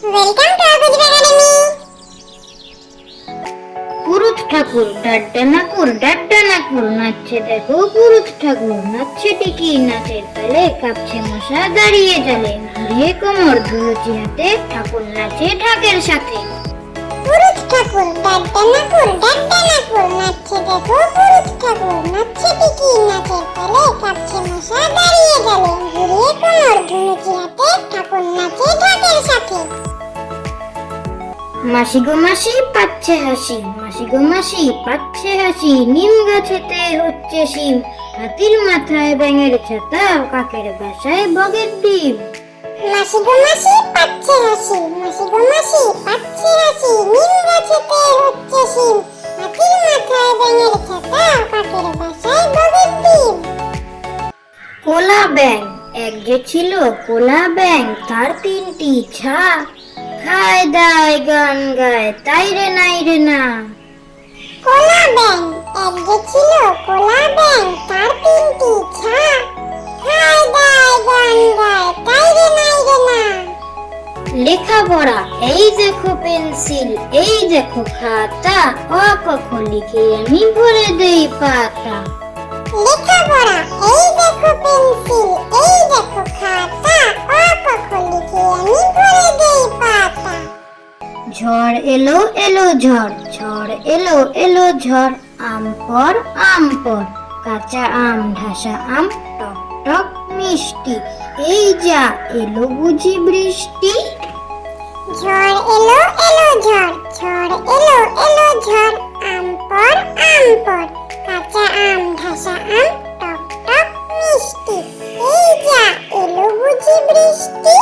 Welcome to আগুজি academy. পুরুত ঠাকুর ডাড্ডানাকুর নাচছে দেখো পুরুত ঠাকুর নাচছে টিকি নাচের তালে কাঁপছে মশা দাঁড়িয়ে জালে ঘুরিয়ে কোমর ধুলোচি হাতে ঠাকুর নাচে ঢাকের সাথে। পুরুত ঠাকুর ডাড্ডানাকুর নাচছে দেখো পুরুত ঠাকুর নাচছে টিকি নাচের তালে কাঁপছে মশা দাঁড়িয়ে গেলে ঘুরিয়ে কোমর ধুনুচি হাতে ঠাকুর নাচে ঢাকের সাথে। মাসি গো মাসি পাচ্ছে হাসি নিম গাছেতে হচ্ছে শিম হাতির মাথায় ব্যাঙের ছাতা কাকের বাসায় বগের ডিম। মাসি গো মাসি পাচ্ছে হাসি নিম গাছেতে হচ্ছে শিম হাতির মাথায় ব্যাঙের ছাতা কাকের বাসায় বগের ডিম। কোলা ব্যাং এক যে ছিল কোলা ব্যাং তার তিনটি ছা খায় দায় গান গায় তাই রে নাই রে না। কোলা ব্যাং এক যে ছিল কোলা ব্যাং তার তিনটি ছা খায় দায় গান গায় তাই রে নাই রে না। লেখাপড়া এই দেখো পেন্সিল এই দেখো খাতা অ ক খ লিখে আমি ভরে দেই পাতা। লেখাপড়া এই দেখো পেন্সিল এই দেখো খাতা অ ক খ লিখে আমি ভরে দেই পাতা। ঝড় এলো ঝড় আম পর কাঁচা আম ঢাসা আম টক টক মিষ্টি এই যা এলো বুঝি বৃষ্টি। ঝড় এলো ঝড় আম পর কাঁচা আম ঢাসা আম টক টক মিষ্টি এই যা এলো বুঝি বৃষ্টি।